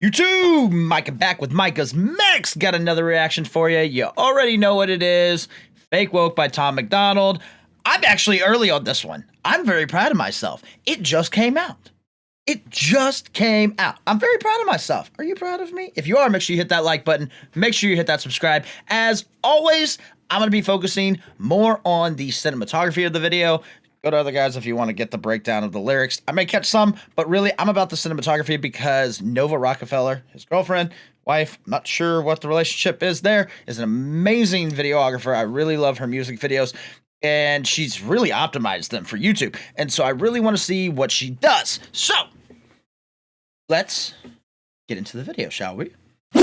YouTube, Micah back with Micah's Mix. Got another reaction for you. You already know what it is. Fake Woke by Macdonald. I'm actually early on this one. I'm very proud of myself. It just came out. It just came out. I'm very proud of myself. Are you proud of me? If you are, make sure you hit that like button. Make sure you hit that subscribe. As always, I'm going to be focusing more on the cinematography of the video. Go to other guys if you want to get the breakdown of the lyrics. I may catch some, but really, I'm about the cinematography because Nova Rockefeller, his girlfriend, wife, I'm not sure what the relationship is there, is an amazing videographer. I really love her music videos, and she's really optimized them for YouTube. And so I really want to see what she does. So, let's get into the video, shall we? I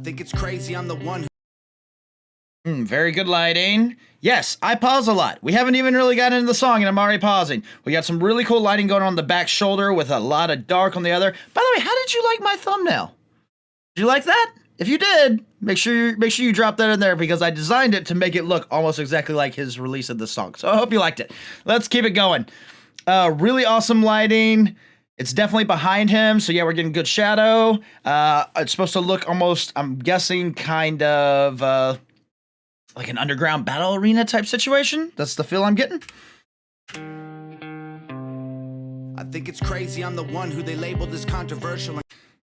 think it's crazy I'm the one who Very good lighting. Yes, I pause a lot. We haven't even really gotten into the song and I'm already pausing. We got some really cool lighting going on the back shoulder with a lot of dark on the other. By the way, how did you like my thumbnail? Did you like that? If you did, make sure you drop that in there because I designed it to make it look almost exactly like his release of the song. So I hope you liked it. Let's keep it going. Really awesome lighting. It's definitely behind him, so yeah, we're getting good shadow. It's supposed to look almost, I'm guessing, kind of like an underground battle arena type situation. That's the feel I'm getting. I think it's crazy I'm the one who they labeled as controversial.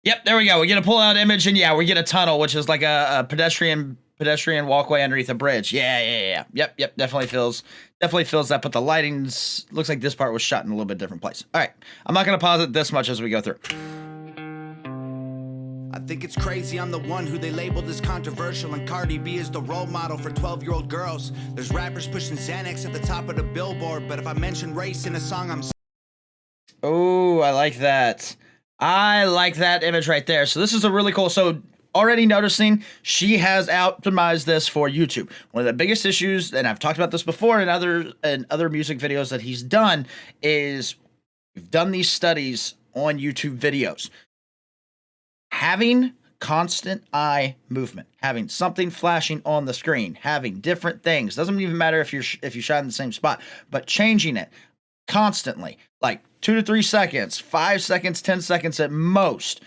Yep, there we go. We get a pull-out image, and yeah, we get a tunnel, which is like a pedestrian walkway underneath a bridge. Yeah. Yep, definitely feels that, but the lighting's looks like this part was shot in a little bit different place. All right, I'm not gonna pause it this much as we go through. I think it's crazy I'm the one who they labeled as controversial, and Cardi B is the role model for 12-year-old girls. There's rappers pushing Xanax at the top of the billboard, but if I mention race in a song, I'm... Oh, I like that. I like that image right there. So this is a really cool, so already noticing she has optimized this for YouTube. One of the biggest issues, and I've talked about this before in other music videos that he's done, is we've done these studies on YouTube videos. Having constant eye movement, having something flashing on the screen, having different things, doesn't even matter if you shot in the same spot, but changing it constantly, like 2 to 3 seconds, 5 seconds, 10 seconds at most.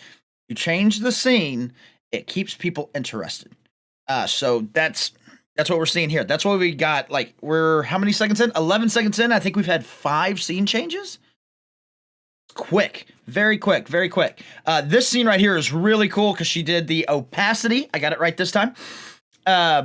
You change the scene, it keeps people interested. So that's what we're seeing here. That's what we got. Like, we're how many seconds in? 11 seconds in. I think we've had 5 scene changes. Quick, very quick. This scene right here is really cool because she did the opacity, I got it right this time,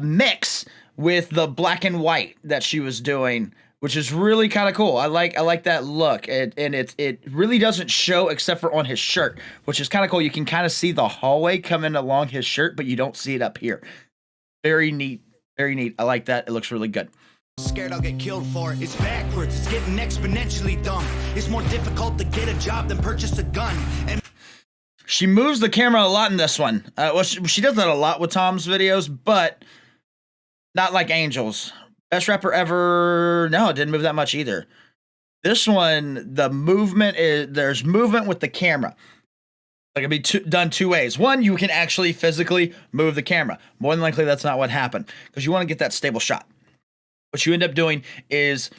mix with the black and white that she was doing, which is really kind of cool. I like that look, and it really doesn't show except for on his shirt, which is kind of cool. You can kind of see the hallway coming along his shirt, but you don't see it up here. Very neat, very neat. I like that. It looks really good. Scared I'll get killed for it. It's backwards, it's getting exponentially dumb. It's more difficult to get a job than purchase a gun. And she moves the camera a lot in this one. Well, she does that a lot with Tom's videos, but not like Angel's. Best rapper ever. No, it didn't move that much either. This one, the movement is, there's movement with the camera. Like, it can be done 2 ways. One, you can actually physically move the camera. More than likely, that's not what happened because you want to get that stable shot. What you end up doing is,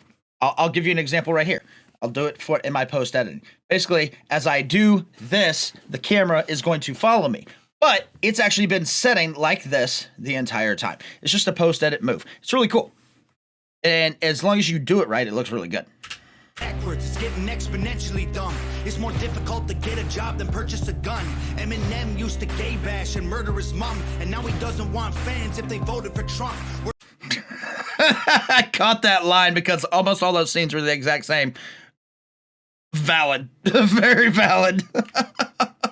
I'll give you an example right here. I'll do it in my post editing. Basically, as I do this, the camera is going to follow me. But it's actually been setting like this the entire time. It's just a post edit move. It's really cool. And as long as you do it right, it looks really good. Backwards, it's getting exponentially dumb. It's more difficult to get a job than purchase a gun. Eminem used to gay bash and murder his mom, and now he doesn't want fans if they voted for Trump. I caught that line because almost all those scenes were the exact same. Valid. Very valid.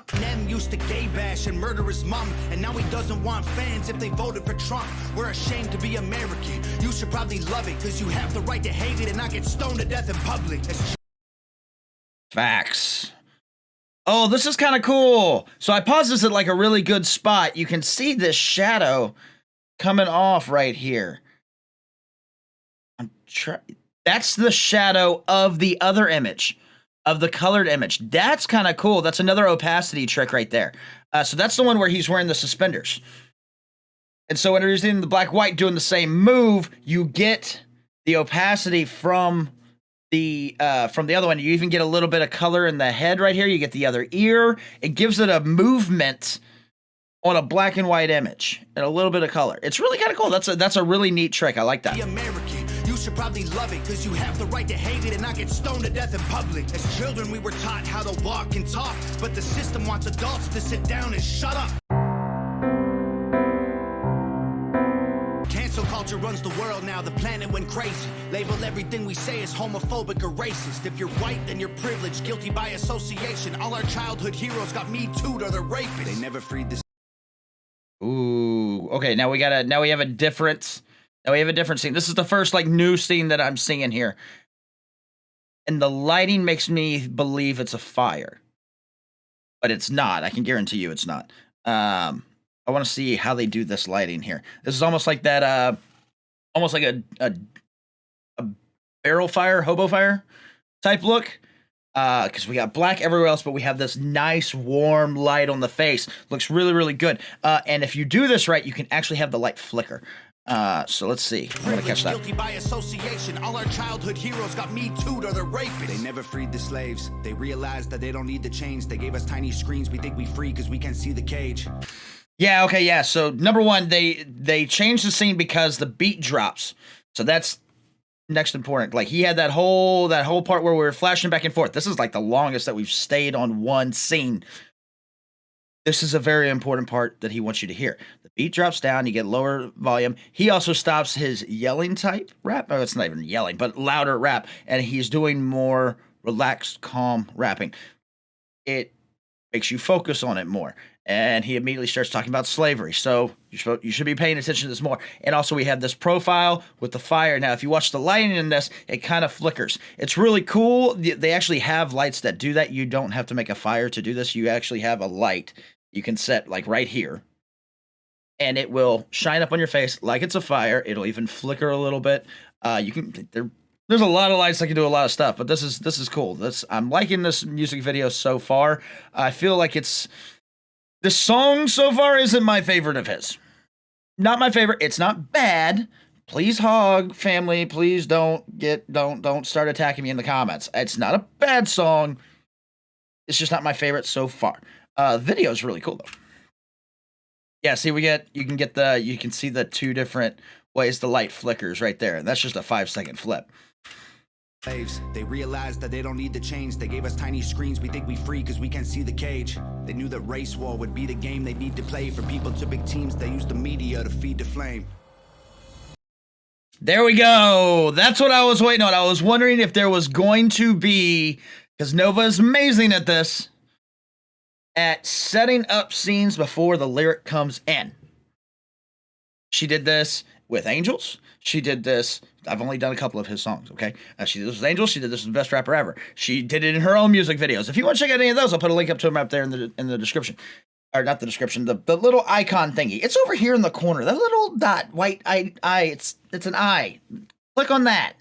Eminem used to gay bash and murder his mom, and now he doesn't want fans if they voted for Trump. We're ashamed to be American. You should probably love it because you have the right to hate it and not get stoned to death in public. Facts. Oh, this is kind of cool. So I paused this at like a really good spot. You can see this shadow coming off right here. That's the shadow of the other image, of the colored image. That's kind of cool. That's another opacity trick right there. So that's the one where he's wearing the suspenders. And so when he's in the black white doing the same move, you get the opacity from from the other one. You even get a little bit of color in the head right here. You get the other ear. It gives it a movement on a black and white image and a little bit of color. It's really kind of cool. That's a really neat trick. I like that. The American, you should probably love it, because you have the right to hate it and not get stoned to death in public. As children, we were taught how to walk and talk, but the system wants adults to sit down and shut up. Cancel culture runs the world now, the planet went crazy. Label everything we say as homophobic or racist. If you're white, then you're privileged, guilty by association. All our childhood heroes got Me Too'd or they're rapists. They never freed this. Ooh, okay, now we have a different scene. This is the first like new scene that I'm seeing here. And the lighting makes me believe it's a fire. But it's not. I can guarantee you it's not. I want to see how they do this lighting here. This is almost like that, almost like a barrel fire, hobo fire type look. Because we got black everywhere else, but we have this nice warm light on the face. Looks really, really good. And if you do this right, you can actually have the light flicker. So let's see. I'm gonna catch that. Guilty by association. All our childhood heroes got Me Too'd or they're rapists. They never freed the slaves. They realized that they don't need the chains. They gave us tiny screens. We think we free because we can't see the cage. Yeah, okay, yeah. So number one, they changed the scene because the beat drops. So that's next important. Like he had that whole part where we were flashing back and forth. This is like the longest that we've stayed on one scene. This is a very important part that he wants you to hear. The beat drops down, you get lower volume. He also stops his yelling type rap. Oh, it's not even yelling, but louder rap. And he's doing more relaxed, calm rapping. It makes you focus on it more. And he immediately starts talking about slavery. So you should be paying attention to this more. And also we have this profile with the fire. Now, if you watch the lighting in this, it kind of flickers. It's really cool. They actually have lights that do that. You don't have to make a fire to do this. You actually have a light you can set like right here. And it will shine up on your face like it's a fire. It'll even flicker a little bit. There's a lot of lights that can do a lot of stuff, but this is cool. I'm liking this music video so far. I feel like the song so far isn't my favorite of his. Not my favorite. It's not bad. Please, Hog family, please don't start attacking me in the comments. It's not a bad song. It's just not my favorite so far. Video is really cool though. Yeah, see, you can see the two different ways the light flickers right there. And that's just a 5-second flip. They realized that they don't need the chains. They gave us tiny screens. We think we free because we can't see the cage. They knew that race war would be the game they need to play. For people to big teams, they use the media to feed the flame. There we go. That's what I was waiting on. I was wondering if there was going to be, because Nova is amazing at this, at setting up scenes before the lyric comes in. She did this with Angels. She did this. I've only done a couple of his songs, okay? She did this with Angels. She did this with Best Rapper Ever. She did it in her own music videos. If you want to check out any of those, I'll put a link up to them up there in the description. Or not the description, the little icon thingy. It's over here in the corner. That little dot, white eye, it's an eye. Click on that.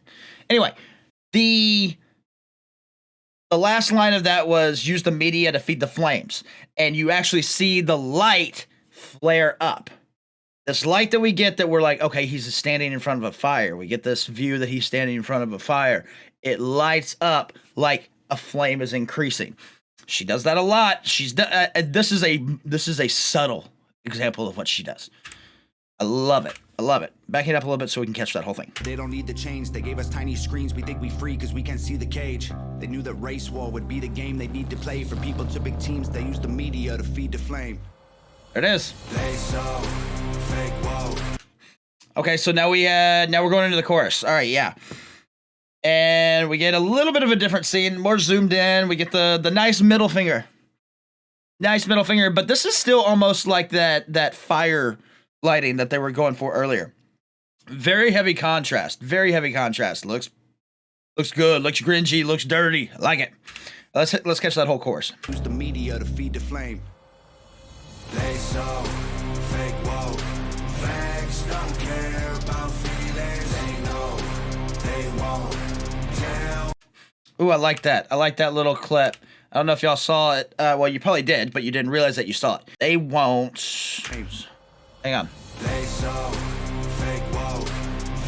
Anyway, the last line of that was use the media to feed the flames. And you actually see the light flare up. This light that we get that we're like, okay, he's standing in front of a fire. We get this view that he's standing in front of a fire. It lights up like a flame is increasing. She does that a lot. This is a subtle example of what she does. I love it. I love it. Back it up a little bit so we can catch that whole thing. They don't need the chains. They gave us tiny screens. We think we free because we can't see the cage. They knew that race war would be the game they need to play. For people to big teams, they use the media to feed the flame. There it is. They so fake woke. Okay, so now we're going into the chorus. All right, yeah. And we get a little bit of a different scene, more zoomed in. We get the nice middle finger. Nice middle finger, but this is still almost like that fire lighting that they were going for earlier. Very heavy contrast. Very heavy contrast. Looks good, looks gringy, looks dirty. I like it. Let's catch that whole chorus. Use the media to feed the flame. They so fake woke. Facts don't care about feelings. They know they won't tell. Ooh, I like that. I like that little clip. I don't know if y'all saw it. Well, you probably did, but you didn't realize that you saw it. They won't. Hang on. They so fake woke.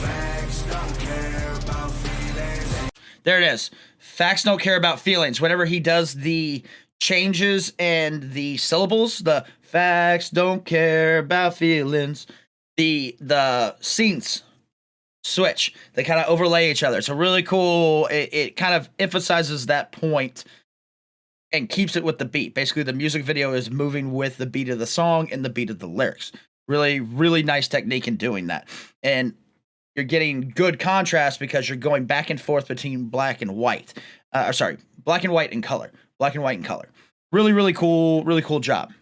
Facts don't care about feelings. There it is. Facts don't care about feelings. Whenever he does the changes and the syllables, the facts don't care about feelings, the scenes switch. They kind of overlay each other. It's a really cool. It kind of emphasizes that point and keeps it with the beat. Basically, the music video is moving with the beat of the song and the beat of the lyrics. Really, really nice technique in doing that. And you're getting good contrast because you're going back and forth between black and white. Black and white and color. Black and white and color. Really, really cool job.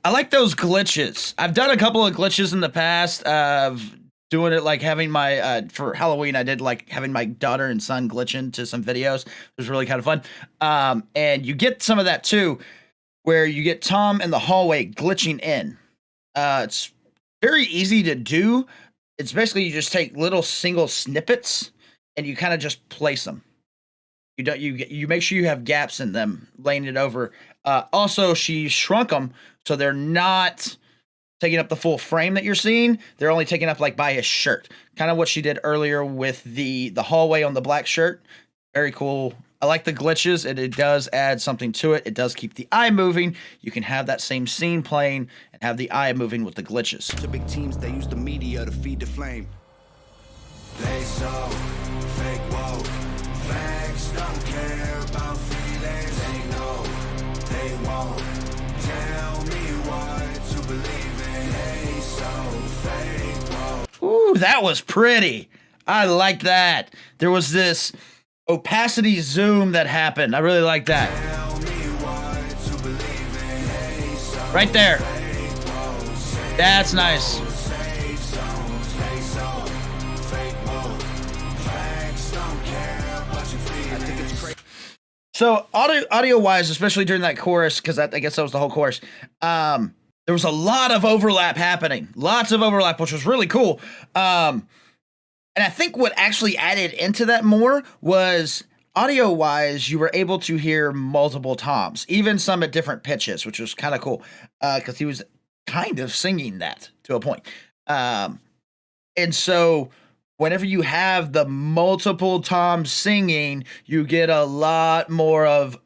I like those glitches. I've done a couple of glitches in the past of doing it, like having my, for Halloween, I did like having my daughter and son glitch into some videos. It was really kind of fun. And you get some of that too, where you get Tom in the hallway glitching in. It's very easy to do. It's basically you just take little single snippets and you kind of just place them. You make sure you have gaps in them, laying it over. Also, she shrunk them so they're not taking up the full frame that you're seeing. They're only taking up like by his shirt. Kind of what she did earlier with the hallway on the black shirt. Very cool. I like the glitches, and it does add something to it. It does keep the eye moving. You can have that same scene playing and have the eye moving with the glitches. To big teams, they use the media to feed the flame. They so fake woke. Facts don't care about feelings. They know they won't tell me what to believe in. They so fake woke. Ooh, that was pretty. I like that. There was this opacity zoom that happened. I really like that. Right there. That's nice. So audio wise, especially during that chorus, because I guess that was the whole chorus, there was a lot of overlap happening. Lots of overlap, which was really cool. And I think what actually added into that more was audio-wise, you were able to hear multiple toms, even some at different pitches, which was kind of cool because he was kind of singing that to a point. And so whenever you have the multiple toms singing, you get a lot more of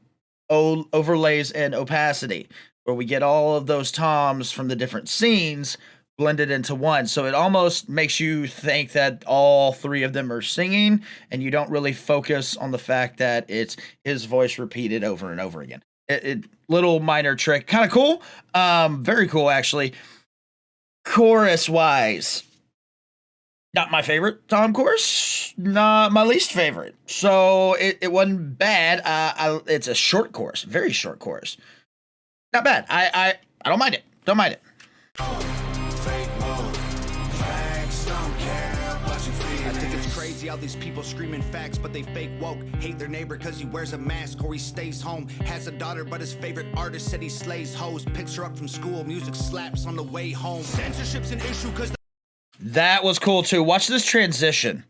overlays and opacity, where we get all of those toms from the different scenes blended into one. So it almost makes you think that all three of them are singing, and you don't really focus on the fact that it's his voice repeated over and over again. Little minor trick, kind of cool. Very cool, actually. Chorus wise, not my favorite Tom chorus, not my least favorite. So it wasn't bad. It's a short chorus, very short chorus. Not bad. I don't mind it. Don't mind it. How these people screaming facts, but they fake woke. Hate their neighbor cause he wears a mask or he stays home. Has a daughter, but his favorite artist said he slays hoes. Picks her up from school, music slaps on the way home. Censorship's an issue cause that was cool too. Watch this transition.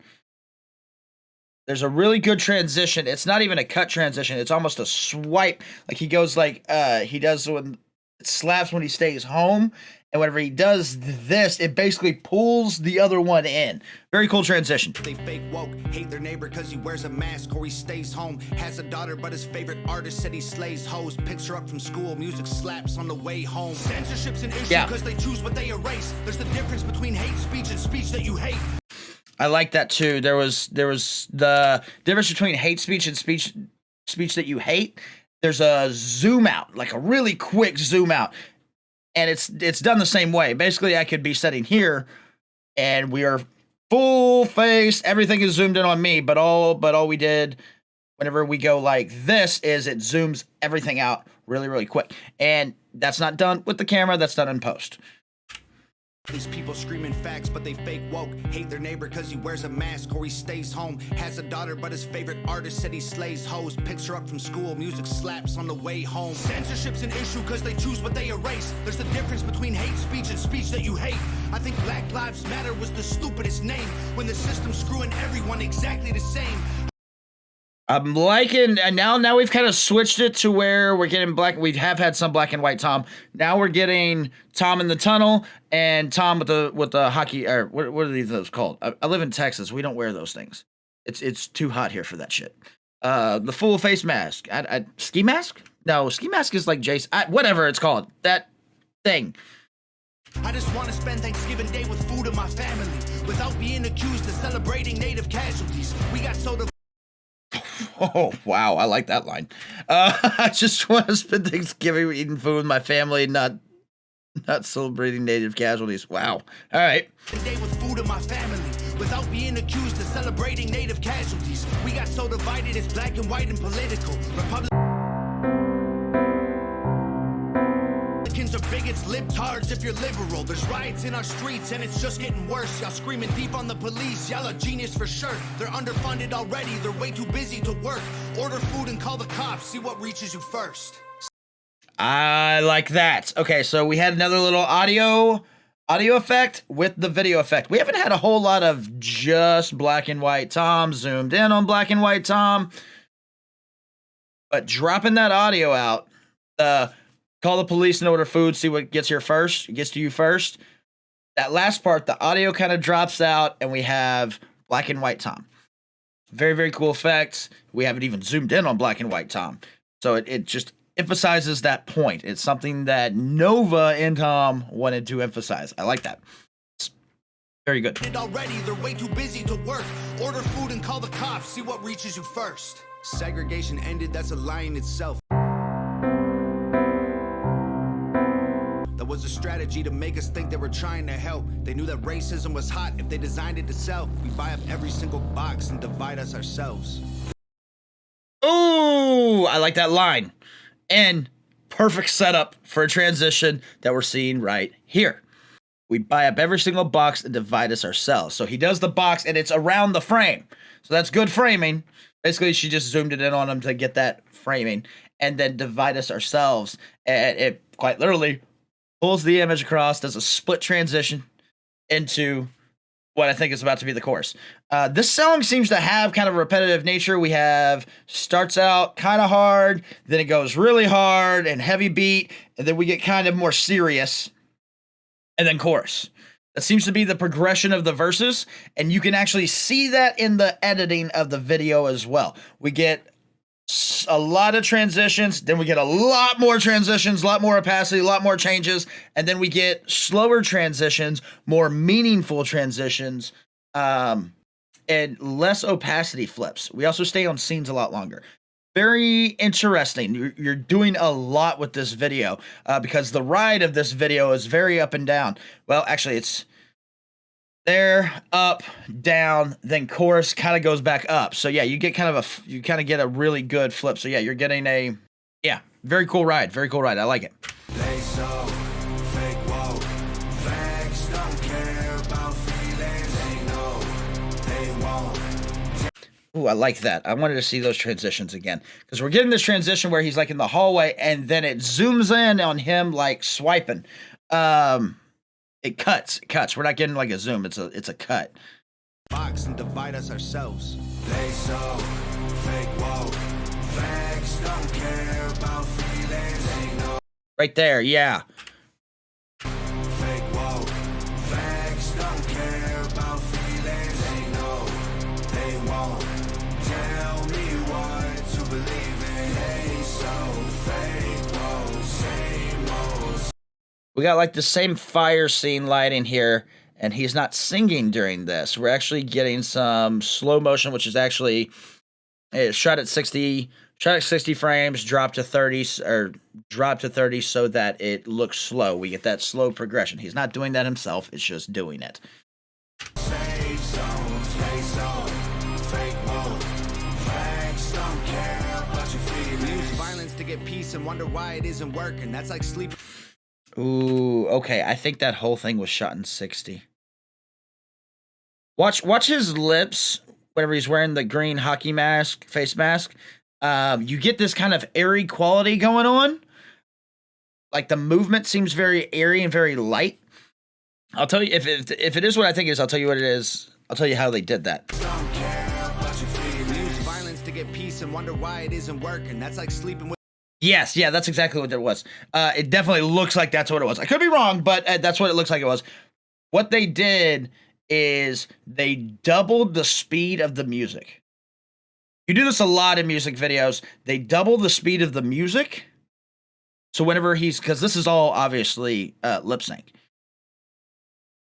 There's a really good transition. It's not even a cut transition. It's almost a swipe. Like he goes like he does when it slaps when he stays home. And whenever he does this, it basically pulls the other one in. Very cool transition. They fake woke, hate their neighbor cause he wears a mask or he stays home. Has a daughter, but his favorite artist said he slays hoes. Picks her up from school, music slaps on the way home. Censorship's an issue cause they choose what they erase. There's the difference between hate speech and speech that you hate. I like that too. There was the difference between hate speech and speech that you hate. There's a zoom out, like a really quick zoom out. And it's done the same way. Basically, I could be sitting here, and we are full face. Everything is zoomed in on me, but all we did, whenever we go like this, is it zooms everything out really, really quick. And that's not done with the camera. That's done in post. These people screaming facts, but they fake woke. Hate their neighbor cause he wears a mask or he stays home. Has a daughter, but his favorite artist said he slays hoes. Picks her up from school, music slaps on the way home. Censorship's an issue cause they choose what they erase. There's the difference between hate speech and speech that you hate. I think Black Lives Matter was the stupidest name, when the system's screwing everyone exactly the same. I'm liking, and now we've kind of switched it to where we're getting black. We have had some black and white Tom. Now we're getting Tom in the tunnel and Tom with the hockey, or what are those called? I live in Texas. We don't wear those things. It's too hot here for that shit. The full face mask. Ski mask? No, ski mask is like Jason. Whatever it's called. That thing. I just want to spend Thanksgiving Day with food and my family without being accused of celebrating native casualties. We got so Oh, wow. I like that line. I just want to spend Thanksgiving eating food with my family, not celebrating native casualties. Wow. All right. day with food in my family without being accused of celebrating native casualties. We got so divided, it's black and white and political. Republicans are bigots, libtards if you're liberal. There's riots in our streets and it's just getting worse. Y'all screaming deep on the police, y'all are genius for sure. They're underfunded already, they're way too busy to work. Order food and call the cops, see what reaches you first. I like that. Okay, so we had another little audio effect with the video effect. We haven't had a whole lot of just black and white Tom, zoomed in on black and white Tom. But dropping that audio out, call the police and order food, see what gets to you first. That last part, the audio kind of drops out and we have black and white Tom. Very, very cool effects. We haven't even zoomed in on black and white Tom. So it just emphasizes that point. It's something that Nova and Tom wanted to emphasize. I like that. It's very good. Already, they're way too busy to work. Order food and call the cops, see what reaches you first. Segregation ended, that's a lie in itself. That was a strategy to make us think they were trying to help. They knew that racism was hot if they designed it to sell. We buy up every single box and divide us ourselves. Ooh, I like that line. And perfect setup for a transition that we're seeing right here. We buy up every single box and divide us ourselves. So he does the box and it's around the frame. So that's good framing. Basically, she just zoomed it in on him to get that framing and then divide us ourselves. And it quite literally pulls the image across, does a split transition into what I think is about to be the chorus. This song seems to have kind of a repetitive nature. We have starts out kind of hard, then it goes really hard and heavy beat, and then we get kind of more serious, and then chorus. That seems to be the progression of the verses, and you can actually see that in the editing of the video as well. We get a lot of transitions, then we get a lot more transitions, a lot more opacity, a lot more changes, and then we get slower transitions, more meaningful transitions, and less opacity flips. We also stay on scenes a lot longer. Very interesting. You're doing a lot with this video because the ride of this video is very up and down. Well, actually, it's there, up, down, then chorus kind of goes back up. So yeah, you get kind of a really good flip. So yeah, you're getting a very cool ride. Very cool ride. I like it. They so fake, whoa. Facts don't care about feelings. They know they won't. Ooh, I like that. I wanted to see those transitions again because we're getting this transition where he's like in the hallway and then it zooms in on him like swiping. It cuts. We're not getting like a zoom. It's a cut. Box and divide us ourselves. They so fake, whoa. Facts don't care about feelings. They know. Right there, yeah. Fake, whoa. Facts don't care about feelings. They know they won't tell me what to believe in. They so fake, whoa. Same old. We got like the same fire scene lighting here, and he's not singing during this. We're actually getting some slow motion, which is actually shot at 60 frames, dropped to 30 so that it looks slow. We get that slow progression. He's not doing that himself, it's just doing it. Safe zones, stay zone. Fake mode. Facts don't care about your feelings. We use violence to get peace and wonder why it isn't working. That's like sleep. Ooh, okay. I think that whole thing was shot in 60. Watch his lips whenever he's wearing the green hockey mask, face mask. You get this kind of airy quality going on. Like the movement seems very airy and very light. I'll tell you if it is what I think it is. I'll tell you what it is. I'll tell you how they did that. Don't care about your feelings. We use violence to get peace and wonder why it isn't working. That's like sleeping with. Yes, yeah, that's exactly what it was. It definitely looks like that's what it was. I could be wrong, but that's what it looks like it was. What they did is they doubled the speed of the music. You do this a lot in music videos. They double the speed of the music. So whenever because this is all obviously lip sync.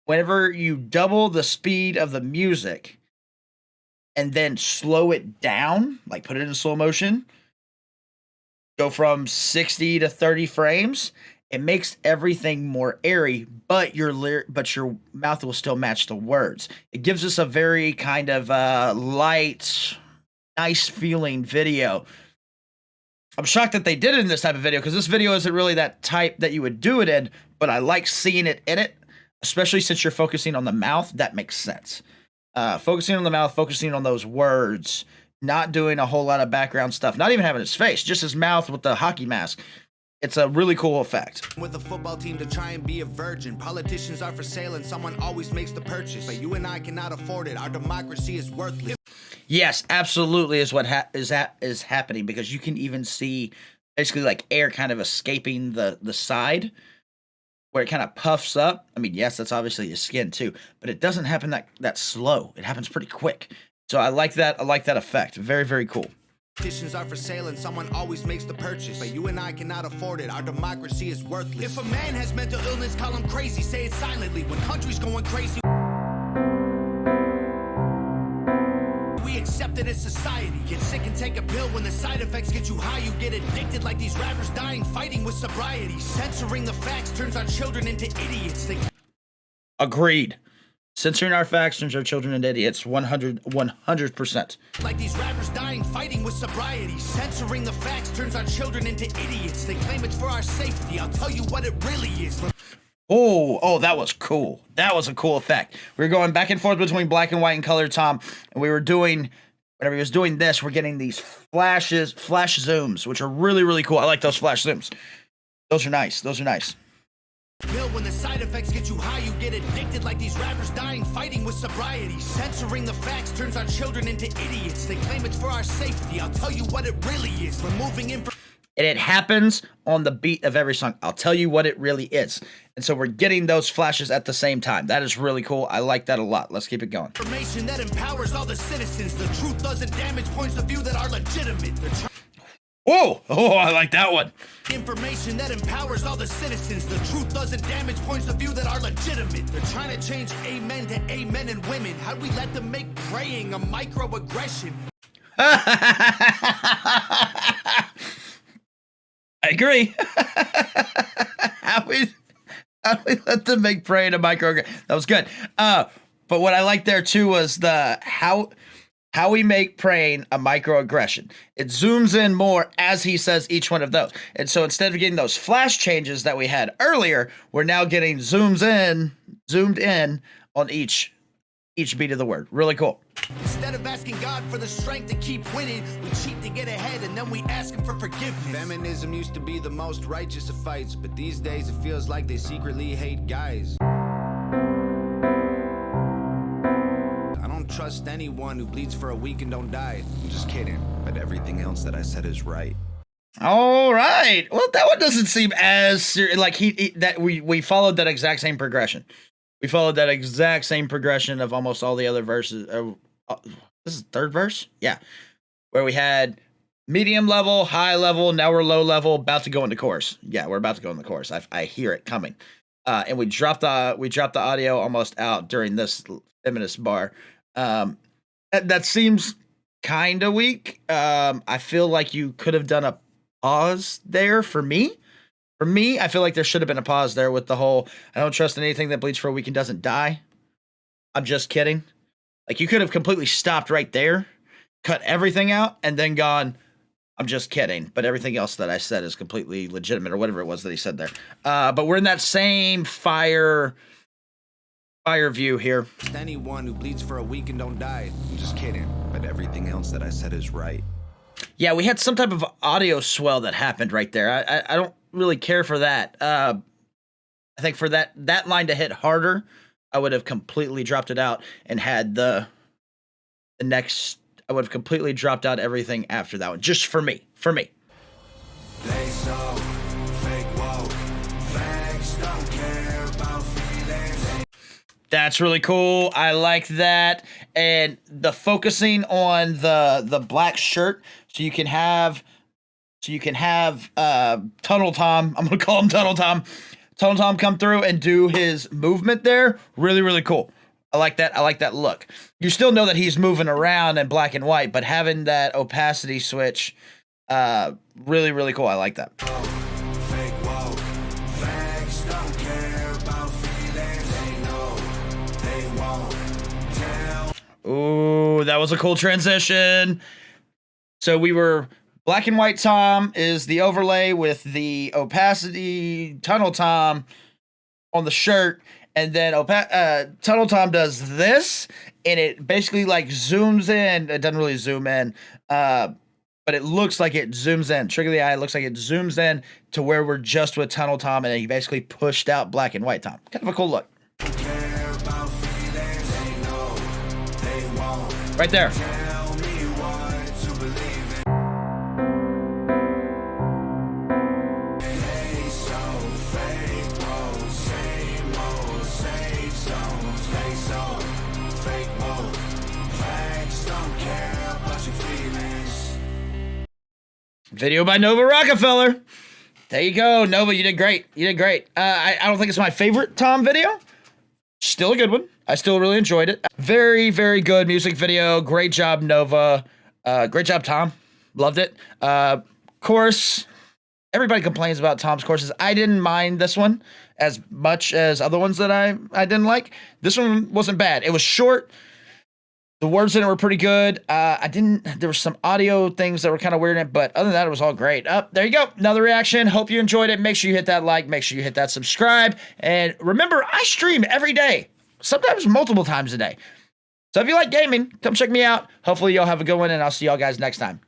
Whenever you double the speed of the music and then slow it down, like put it in slow motion, go from 60 to 30 frames, it makes everything more airy, but your mouth will still match the words. It gives us a very kind of light, nice feeling video. I'm shocked that they did it in this type of video because this video isn't really that type that you would do it in, but I like seeing it in it, especially since you're focusing on the mouth. That makes sense. Focusing on the mouth, focusing on those words, not doing a whole lot of background stuff, not even having his face, just his mouth with the hockey mask. It's a really cool effect. With a football team to try and be a virgin. Politicians are for sale and someone always makes the purchase. But you and I cannot afford it. Our democracy is worthless. Yes, absolutely is what is happening, because you can even see basically like air kind of escaping the side where it kind of puffs up. I mean, yes, that's obviously your skin too, but it doesn't happen that slow. It happens pretty quick. So I like that. I like that effect. Very, very cool. Politicians are for sale and someone always makes the purchase. But you and I cannot afford it. Our democracy is worthless. If a man has mental illness, call him crazy. Say it silently. When country's going crazy, we accept it as society. Get sick and take a pill. When the side effects get you high, you get addicted like these rappers dying fighting with sobriety. Censoring the facts turns our children into idiots. Agreed. Censoring our facts turns our children into idiots. 100%. Like these rappers dying fighting with sobriety. Censoring the facts turns our children into idiots. They claim it's for our safety. I'll tell you what it really is. Oh, that was cool. That was a cool effect. We were going back and forth between black and white and color, Tom, and we were doing, whenever he was doing this, we're getting these flash zooms, which are really, really cool. I like those flash zooms. Those are nice. Those are nice. Bill, when the side effects get you high, you get addicted like these rappers dying fighting with sobriety. Censoring the facts turns our children into idiots. They claim it's for our safety. I'll tell you what it really is. Removing information. And it happens on the beat of every song. I'll tell you what it really is. And so we're getting those flashes at the same time. That is really cool. I like that a lot. Let's keep it going. Information that empowers all the citizens. The truth doesn't damage points of view that are legitimate. Whoa! Oh, I like that one. Information that empowers all the citizens. The truth doesn't damage points of view that are legitimate. They're trying to change amen to amen and women. How'd we let them make praying a microaggression? I agree. how we let them make praying a microaggression. That was good. But what I liked there too was the how we make praying a microaggression. It zooms in more as he says each one of those. And so instead of getting those flash changes that we had earlier, we're now getting zoomed in on each beat of the word. Really cool. Instead of asking God for the strength to keep winning, we cheat to get ahead and then we ask him for forgiveness. Feminism used to be the most righteous of fights, but these days it feels like they secretly hate guys. Trust anyone who bleeds for a week and don't die. I'm just kidding, but everything else that I said is right. All right. Well, that one doesn't seem as like we followed that exact same progression. We followed that exact same progression of almost all the other verses. This is the third verse, yeah, where we had medium level, high level. Now we're low level, about to go into chorus. Yeah, we're about to go into chorus. I hear it coming, and we dropped the audio almost out during this feminist bar. That seems kind of weak. I feel like you could have done a pause there for me. For me, I feel like there should have been a pause there with the whole, I don't trust anything that bleeds for a week and doesn't die. I'm just kidding. Like, you could have completely stopped right there, cut everything out, and then gone, I'm just kidding. But everything else that I said is completely legitimate, or whatever it was that he said there. But we're in that same fire view here. Anyone who bleeds for a week and don't die. I'm just kidding, but everything else that I said is right. Yeah, we had some type of audio swell that happened right there. I don't really care for that. I think for that line to hit harder, I would have completely dropped it out and had the next I would have completely dropped out everything after that one. Just for me. For me. They so fake woke. Facts don't care about feelings. That's really cool. I like that. And the focusing on the black shirt, so you can have Tunnel Tom. I'm gonna call him Tunnel Tom. Tunnel Tom come through and do his movement there. Really, really cool. I like that. I like that look. You still know that he's moving around in black and white, but having that opacity switch, really, really cool. I like that. Fake woke. Facts don't care about feelings. They know they won't tell. Ooh, that was a cool transition. So we were black and white Tom is the overlay with the opacity Tunnel Tom on the shirt. And then Tunnel Tom does this, and it basically like zooms in. It doesn't really zoom in, but it looks like it zooms in. Trick of the eye, it looks like it zooms in to where we're just with Tunnel Tom, and he basically pushed out black and white Tom. Kind of a cool look. Care about feelings. They know they won't Right there. tell me what to believe in. They so fake woke. Same old safe zones. They so fake woke. Facts don't care about your feelings. Video by Nova Rockefeller. There you go, Nova. You did great. You did great. I don't think it's my favorite Tom video. Still a good one. I still really enjoyed it. Very, very good music video. Great job, Nova. Great job, Tom. Loved it. Chorus. Everybody complains about Tom's choruses. I didn't mind this one as much as other ones that I didn't like. This one wasn't bad. It was short. The words in it were pretty good. There were some audio things that were kind of weird in it, but other than that, it was all great. There you go. Another reaction. Hope you enjoyed it. Make sure you hit that like. Make sure you hit that subscribe. And remember, I stream every day, sometimes multiple times a day. So if you like gaming, come check me out. Hopefully, y'all have a good one, and I'll see y'all guys next time.